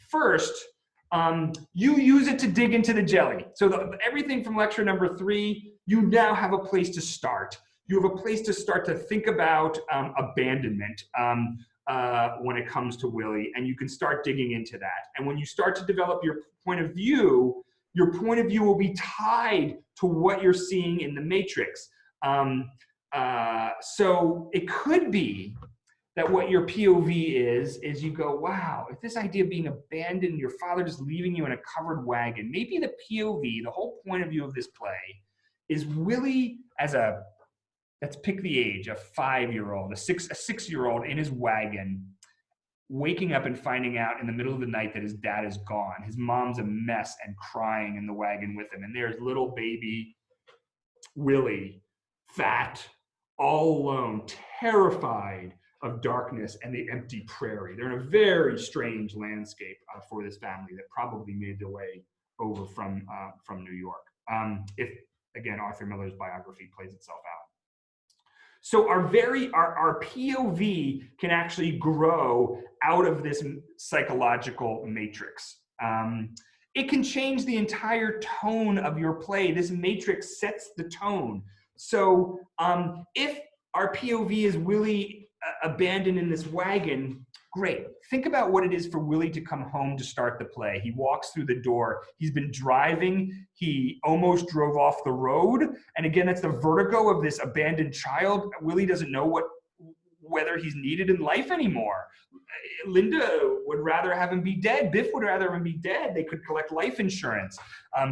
first, you use it to dig into the jelly. So everything from lecture number 3, you now have a place to start. You have a place to start to think about abandonment when it comes to Willie, and you can start digging into that. And when you start to develop your point of view will be tied to what you're seeing in the matrix. So it could be that what your POV is you go, wow, if this idea of being abandoned, your father just leaving you in a covered wagon, maybe the POV, the whole point of view of this play is Willie as let's pick the age, a 5-year-old, a 6-year-old in his wagon, waking up and finding out in the middle of the night that his dad is gone. His mom's a mess and crying in the wagon with him. And there's little baby Willie, fat, all alone, terrified of darkness and the empty prairie. They're in a very strange landscape for this family that probably made their way over from New York. If, again, Arthur Miller's biography plays itself out. So our POV can actually grow out of this psychological matrix. It can change the entire tone of your play. This matrix sets the tone. So if our POV is Willie abandoned in this wagon, great. Think about what it is for Willie to come home to start the play. He walks through the door. He's been driving. He almost drove off the road. And again, that's the vertigo of this abandoned child. Willie doesn't know whether he's needed in life anymore. Linda would rather have him be dead. Biff would rather have him be dead. They could collect life insurance.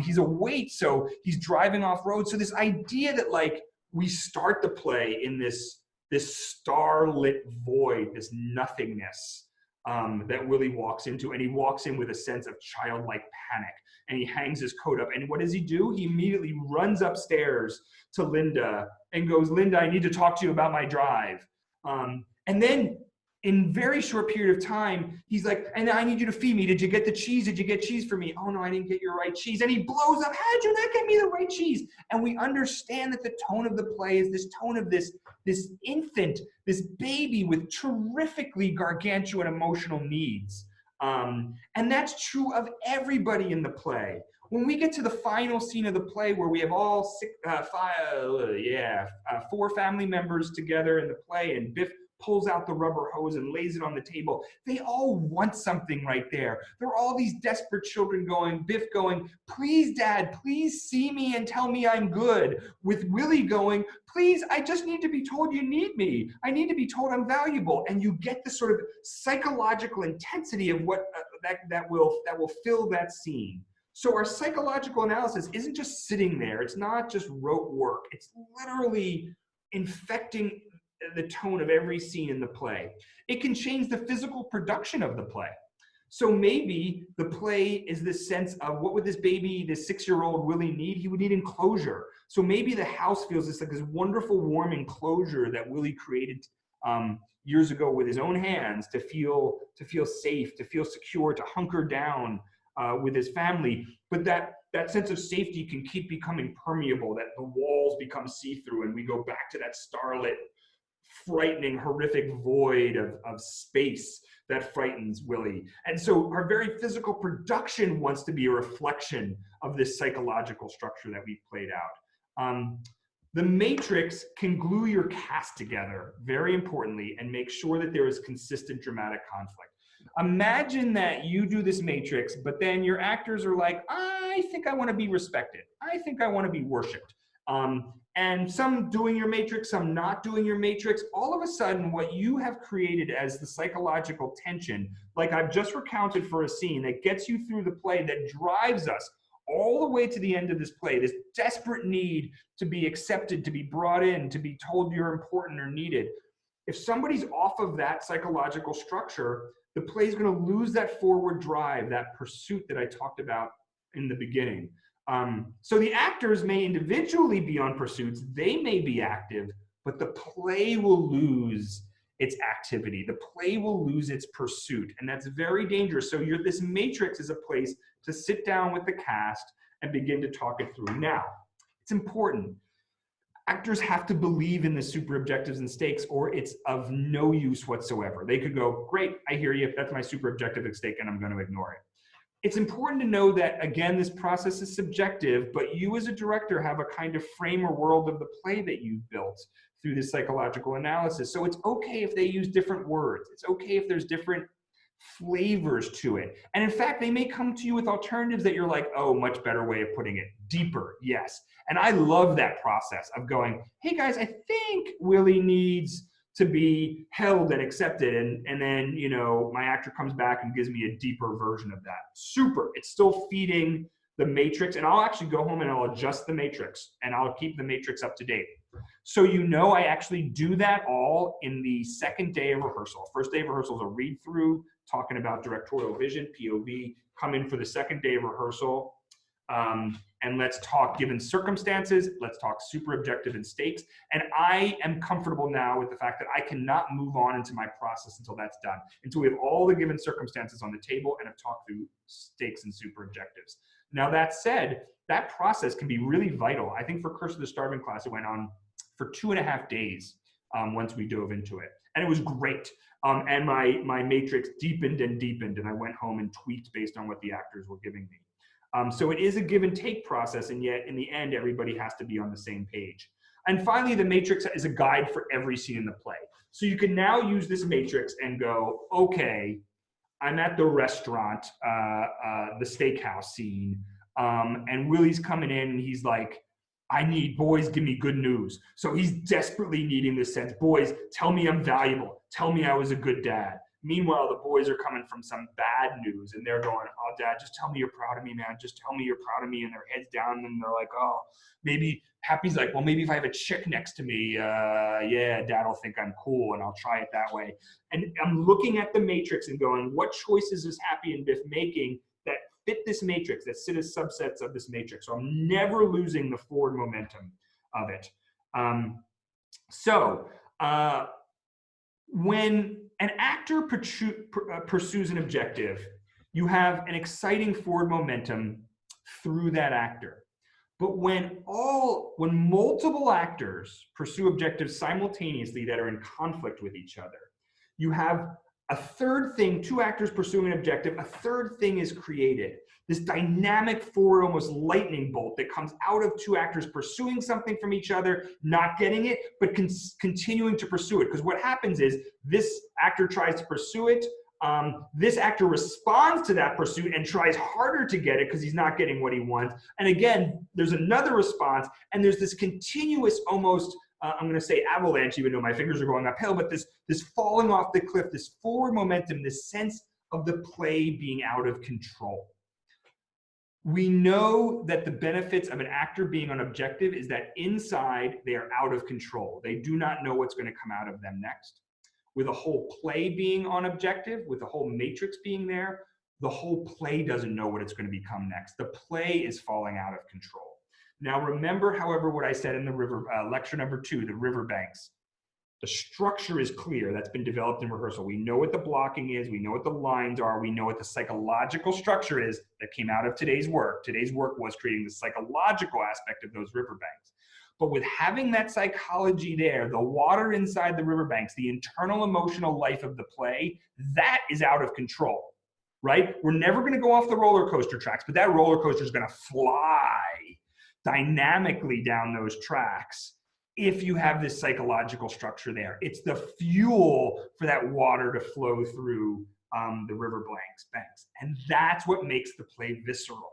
He's a weight, so he's driving off road. So this idea that like we start the play in this starlit void, this nothingness that Willie walks into, and he walks in with a sense of childlike panic, and he hangs his coat up. And what does he do? He immediately runs upstairs to Linda and goes, Linda, I need to talk to you about my drive. And then in very short period of time, he's like, and I need you to feed me. Did you get the cheese? Did you get cheese for me? Oh no, I didn't get your right cheese. And he blows up, how'd you not get me the right cheese? And we understand that the tone of the play is this tone of this infant, this baby with terrifically gargantuan emotional needs. And that's true of everybody in the play. When we get to the final scene of the play where we have all four family members together in the play, and Biff pulls out the rubber hose and lays it on the table. They all want something right there. There are all these desperate children going, Biff going, please, Dad, please see me and tell me I'm good. With Willie going, please, I just need to be told you need me. I need to be told I'm valuable. And you get the sort of psychological intensity of what that will fill that scene. So our psychological analysis isn't just sitting there. It's not just rote work. It's literally infecting the tone of every scene in the play. It can change the physical production of the play. So maybe the play is this sense of what would this baby, this 6-year-old Willie need? He would need enclosure. So maybe the house feels this wonderful warm enclosure that Willie created years ago with his own hands to feel safe, to feel secure, to hunker down with his family. But that sense of safety can keep becoming permeable, that the walls become see-through, and we go back to that starlit, frightening, horrific void of space that frightens Willie. And so our very physical production wants to be a reflection of this psychological structure that we've played out. The matrix can glue your cast together, very importantly, and make sure that there is consistent dramatic conflict. Imagine that you do this matrix, but then your actors are like, I think I want to be respected. I think I want to be worshipped. And some doing your matrix, some not doing your matrix. All of a sudden, what you have created as the psychological tension, like I've just recounted for a scene that gets you through the play, that drives us all the way to the end of this play, this desperate need to be accepted, to be brought in, to be told you're important or needed. If somebody's off of that psychological structure, the play is going to lose that forward drive, that pursuit that I talked about in the beginning. So the actors may individually be on pursuits, they may be active, but the play will lose its activity. The play will lose its pursuit, and that's very dangerous. So this matrix is a place to sit down with the cast and begin to talk it through. Now, it's important. Actors have to believe in the super objectives and stakes, or it's of no use whatsoever. They could go, great, I hear you, that's my super objective at stake, and I'm going to ignore it. It's important to know that, again, this process is subjective, but you as a director have a kind of frame or world of the play that you've built through this psychological analysis. So it's okay if they use different words. It's okay if there's different flavors to it. And in fact, they may come to you with alternatives that you're like, oh, much better way of putting it. Deeper, yes. And I love that process of going, hey guys, I think Willie needs to be held and accepted, and then, you know, my actor comes back and gives me a deeper version of that. Super. It's still feeding the matrix, and I'll actually go home and I'll adjust the matrix, and I'll keep the matrix up to date. So I actually do that all in the second day of rehearsal. First day of rehearsal is a read through, talking about directorial vision, POV. Come in for the second day of rehearsal, and let's talk given circumstances, let's talk super objective and stakes. And I am comfortable now with the fact that I cannot move on into my process until that's done, until we have all the given circumstances on the table and have talked through stakes and super objectives. Now that said, that process can be really vital. I think for Curse of the Starving class, it went on for 2.5 days once we dove into it. And it was great. And my matrix deepened and deepened, and I went home and tweaked based on what the actors were giving me. So it is a give and take process, and yet in the end, everybody has to be on the same page. And finally, the matrix is a guide for every scene in the play. So you can now use this matrix and go, okay, I'm at the restaurant, the steakhouse scene, and Willie's coming in and he's like, I need, boys, give me good news. So he's desperately needing this sense, boys, tell me I'm valuable. Tell me I was a good dad. Meanwhile, the boys are coming from some bad news and they're going, oh, Dad, just tell me you're proud of me, man. Just tell me you're proud of me. And their heads down and they're like, oh, maybe, Happy's like, well, maybe if I have a chick next to me, yeah, Dad will think I'm cool and I'll try it that way. And I'm looking at the matrix and going, what choices is Happy and Biff making that fit this matrix, that sit as subsets of this matrix? So I'm never losing the forward momentum of it. When an actor pursues an objective, you have an exciting forward momentum through that actor. But when multiple actors pursue objectives simultaneously that are in conflict with each other, you have a third thing, two actors pursuing an objective, a third thing is created. This dynamic forward, almost lightning bolt that comes out of two actors pursuing something from each other, not getting it, but continuing to pursue it. Because what happens is this actor tries to pursue it. This actor responds to that pursuit and tries harder to get it because he's not getting what he wants. And again, there's another response, and there's this continuous almost, I'm going to say avalanche, even though my fingers are going uphill, but this falling off the cliff, this forward momentum, this sense of the play being out of control. We know that the benefits of an actor being on objective is that inside they are out of control. They do not know what's going to come out of them next. With a whole play being on objective, with the whole matrix being there, the whole play doesn't know what it's going to become next. The play is falling out of control. Now remember, however, what I said in the lecture number 2, the riverbanks. The structure is clear. That's been developed in rehearsal. We know what the blocking is. We know what the lines are. We know what the psychological structure is that came out of today's work. Today's work was creating the psychological aspect of those riverbanks. But with having that psychology there, the water inside the riverbanks, the internal emotional life of the play, that is out of control, right? We're never going to go off the roller coaster tracks, but that roller coaster is going to fly dynamically down those tracks if you have this psychological structure there. It's the fuel for that water to flow through the river banks. And that's what makes the play visceral.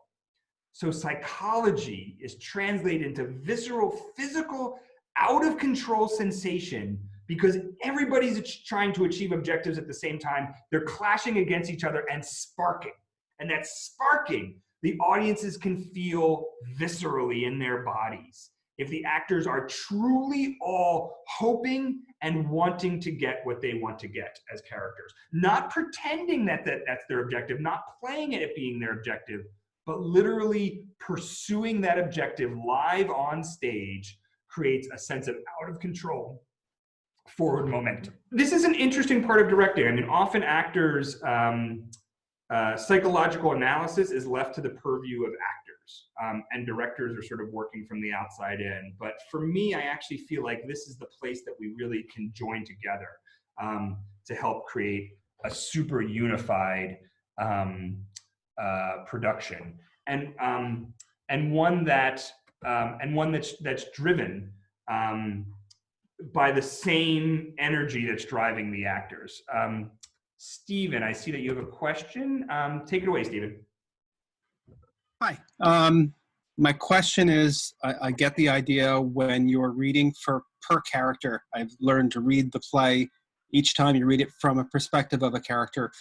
So psychology is translated into visceral, physical, out of control sensation because everybody's trying to achieve objectives at the same time. They're clashing against each other and sparking. And that sparking, the audiences can feel viscerally in their bodies if the actors are truly all hoping and wanting to get what they want to get as characters. Not pretending that that's their objective, not playing it being their objective, but literally pursuing that objective live on stage creates a sense of out of control forward momentum. This is an interesting part of directing. I mean, often actors, psychological analysis is left to the purview of actors, and directors are sort of working from the outside in. But for me, I actually feel like this is the place that we really can join together to help create a super unified production, and one that's driven by the same energy that's driving the actors. Stephen, I see that you have a question. Take it away, Stephen. Hi. My question is, I get the idea when you're reading per character. I've learned to read the play each time you read it from a perspective of a character.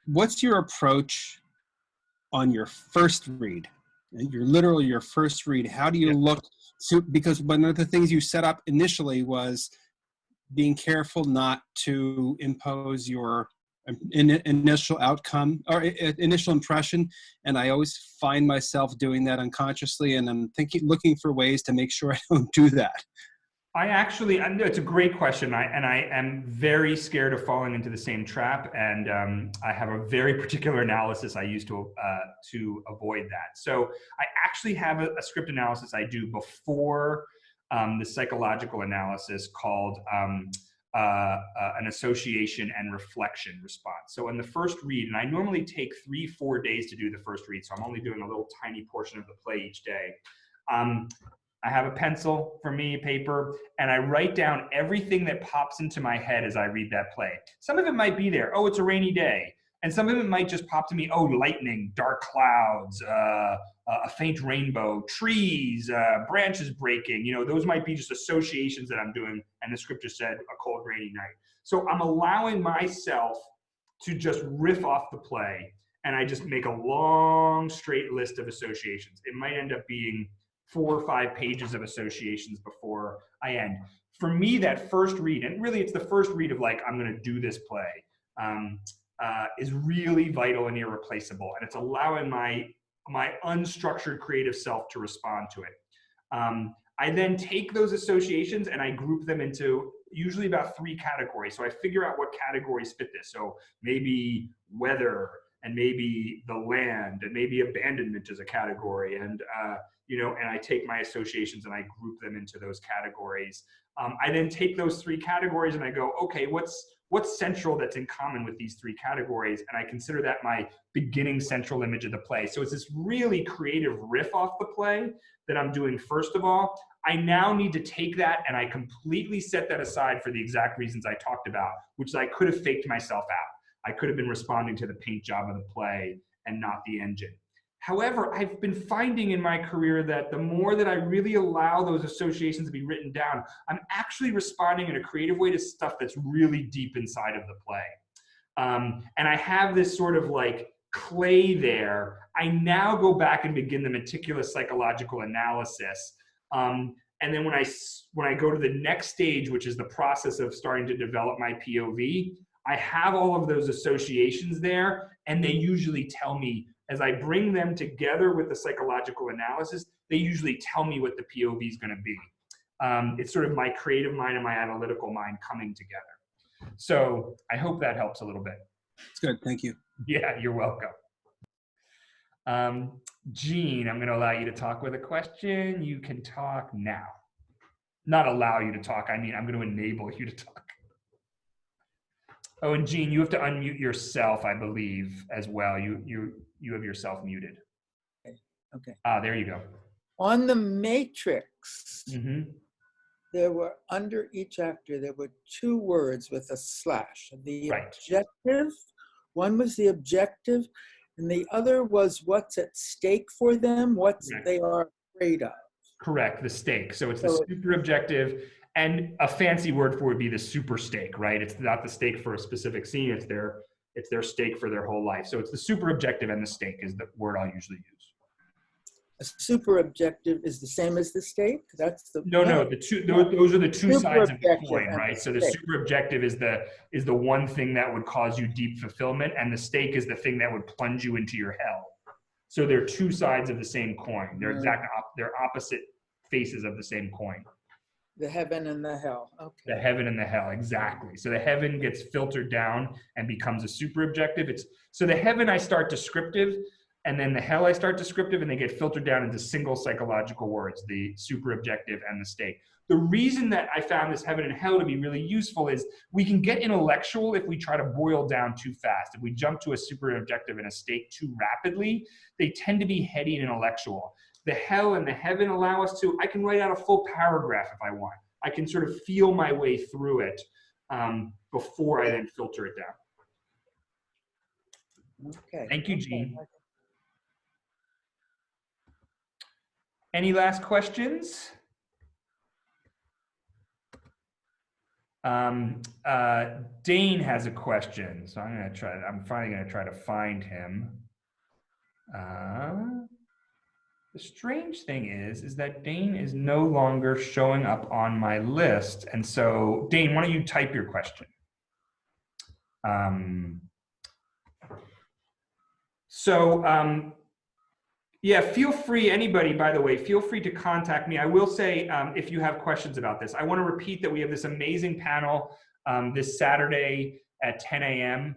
What's your approach on your first read? your first read, how do you look to, because one of the things you set up initially was being careful not to impose your initial outcome or initial impression, and I always find myself doing that unconsciously, and I'm looking for ways to make sure I don't do that. It's a great question. I am very scared of falling into the same trap, and I have a very particular analysis I use to avoid that. So I actually have a script analysis I do before the psychological analysis called an association and reflection response. So in the first read, and I normally take 3-4 days to do the first read, so I'm only doing a little tiny portion of the play each day. I have a pencil for me, paper, and I write down everything that pops into my head as I read that play. Some of it might be there, oh, it's a rainy day. And some of it might just pop to me, oh, lightning, dark clouds, a faint rainbow, trees, branches breaking. You know, those might be just associations that I'm doing, and the script just said a cold, rainy night. So I'm allowing myself to just riff off the play, and I just make a long, straight list of associations. It might end up being 4 or 5 pages of associations before I end. For me, that first read, and really it's the first read of like, I'm gonna do this play, is really vital and irreplaceable. And it's allowing my unstructured creative self to respond to it. I then take those associations and I group them into usually about 3 categories. So I figure out what categories fit this. So maybe weather, and maybe the land, and maybe abandonment is a category. And and I take my associations and I group them into those categories. I then take those 3 categories and I go, okay, what's central that's in common with these 3 categories? And I consider that my beginning central image of the play. So it's this really creative riff off the play that I'm doing first of all. I now need to take that and I completely set that aside for the exact reasons I talked about, which is I could have faked myself out. I could have been responding to the paint job of the play and not the engine. However, I've been finding in my career that the more that I really allow those associations to be written down, I'm actually responding in a creative way to stuff that's really deep inside of the play. And I have this sort of like clay there. I now go back and begin the meticulous psychological analysis. And then when I go to the next stage, which is the process of starting to develop my POV, I have all of those associations there, and they usually tell me, as I bring them together with the psychological analysis, they usually tell me what the POV is going to be. It's sort of my creative mind and my analytical mind coming together. So I hope that helps a little bit. It's good. Thank you. Yeah, you're welcome. Jean, I'm going to allow you to talk with a question. You can talk now. Not allow you to talk. I mean, I'm going to enable you to talk. Oh, and Jean, you have to unmute yourself, I believe, as well. You have yourself muted. Okay. Ah, there you go. On the matrix, there were, under each actor, there were 2 words with a slash. The objective, one was the objective, and the other was what's at stake for them, what they are afraid of. Correct, the stake. So it's the super objective, and a fancy word for it would be the super stake, right? It's not the stake for a specific scene, it's their stake for their whole life. So it's the super objective, and the stake is the word I'll usually use. A super objective is the same as the stake? That's the no. Those are the 2 sides of the coin, right? So the super objective is the one thing that would cause you deep fulfillment, and the stake is the thing that would plunge you into your hell. So they're 2 sides of the same coin. They're they're opposite faces of the same coin. The heaven and the hell. Okay. The heaven and the hell, exactly. So the heaven gets filtered down and becomes a super objective. So the heaven I start descriptive, and then the hell I start descriptive, and they get filtered down into single psychological words, the super objective and the stake. The reason that I found this heaven and hell to be really useful is we can get intellectual if we try to boil down too fast. If we jump to a super objective and a stake too rapidly, they tend to be heady and intellectual. The hell and the heaven allow us to, I can write out a full paragraph if I want. I can sort of feel my way through it before I then filter it down. Okay. Thank you, Jean. Any last questions? Dane has a question, so I'm finally gonna try to find him. The strange thing is that Dane is no longer showing up on my list. And so, Dane, why don't you type your question? Yeah, feel free, anybody, by the way, feel free to contact me. I will say, if you have questions about this, I want to repeat that we have this amazing panel this Saturday at 10 a.m.,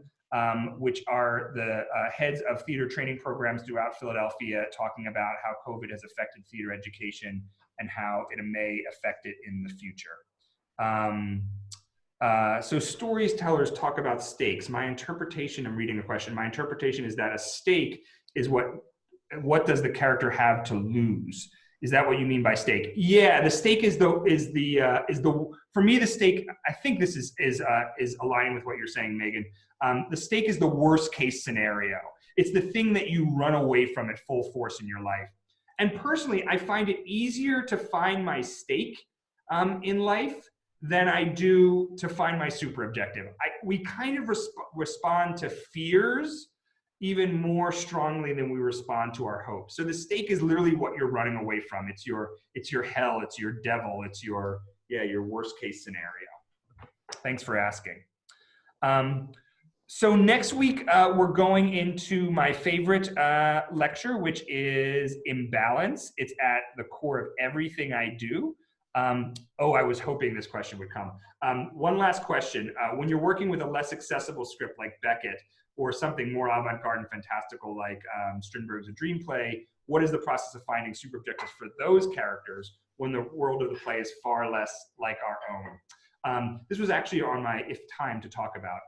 which are the heads of theater training programs throughout Philadelphia, talking about how COVID has affected theater education and how it may affect it in the future. So storytellers talk about stakes. My interpretation, I'm reading a question, my interpretation is that a stake is what does the character have to lose? Is that what you mean by stake? Yeah, the stake is the for me, the stake, I think this is aligning with what you're saying, Megan. The stake is the worst case scenario. It's the thing that you run away from at full force in your life. And personally, I find it easier to find my stake in life than I do to find my super objective. We kind of respond to fears even more strongly than we respond to our hopes. So the stake is literally what you're running away from. It's your hell, it's your devil, it's your worst case scenario. Thanks for asking. So next week, we're going into my favorite lecture, which is Imbalance. It's at the core of everything I do. I was hoping this question would come. One last question. When you're working with a less accessible script like Beckett, or something more avant-garde and fantastical like Strindberg's A Dream Play, what is the process of finding super objectives for those characters when the world of the play is far less like our own? This was actually on my if time to talk about.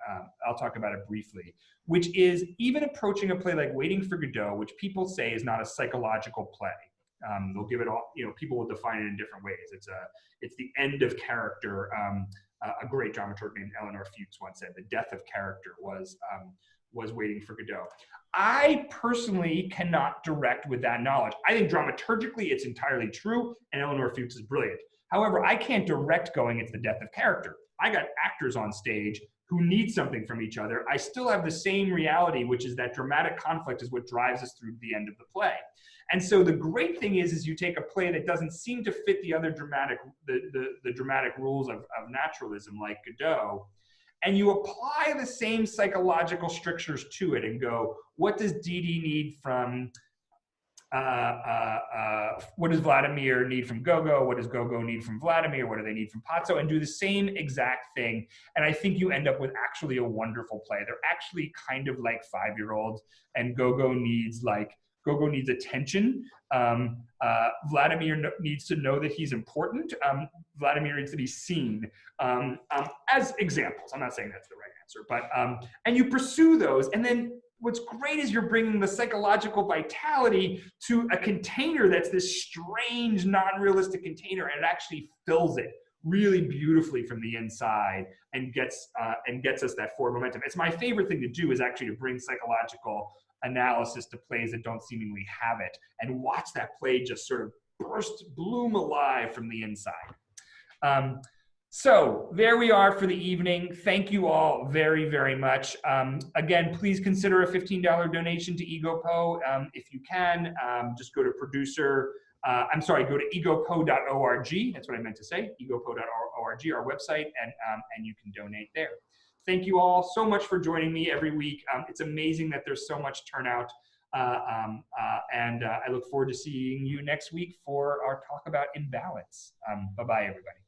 I'll talk about it briefly, which is even approaching a play like Waiting for Godot, which people say is not a psychological play. They'll give it all, people will define it in different ways. It's the end of character. A great dramaturg named Eleanor Fuchs once said, the death of character was Waiting for Godot. I personally cannot direct with that knowledge. I think dramaturgically it's entirely true, and Eleanor Fuchs is brilliant. However, I can't direct going, it's the death of character. I got actors on stage who need something from each other. I still have the same reality, which is that dramatic conflict is what drives us through the end of the play. And so the great thing is you take a play that doesn't seem to fit the other dramatic rules of naturalism like Godot, and you apply the same psychological strictures to it and go, what does Dee Dee need from, what does Vladimir need from Gogo? What does Gogo need from Vladimir? What do they need from Pazzo? And do the same exact thing. And I think you end up with actually a wonderful play. They're actually kind of like 5-year-olds, and Gogo needs attention. Vladimir needs to know that he's important. Vladimir needs to be seen as examples. I'm not saying that's the right answer, but and you pursue those. And then what's great is you're bringing the psychological vitality to a container that's this strange, non-realistic container, and it actually fills it really beautifully from the inside and gets us that forward momentum. It's my favorite thing to do, is actually to bring psychological analysis to plays that don't seemingly have it, and watch that play just sort of bloom alive from the inside. So there we are for the evening. Thank you all very, very much. Again, please consider a $15 donation to EgoPo. If you can, just go to go to egopo.org. That's what I meant to say, egopo.org, our website, and you can donate there. Thank you all so much for joining me every week. It's amazing that there's so much turnout. And I look forward to seeing you next week for our talk about Imbalance. Bye-bye, everybody.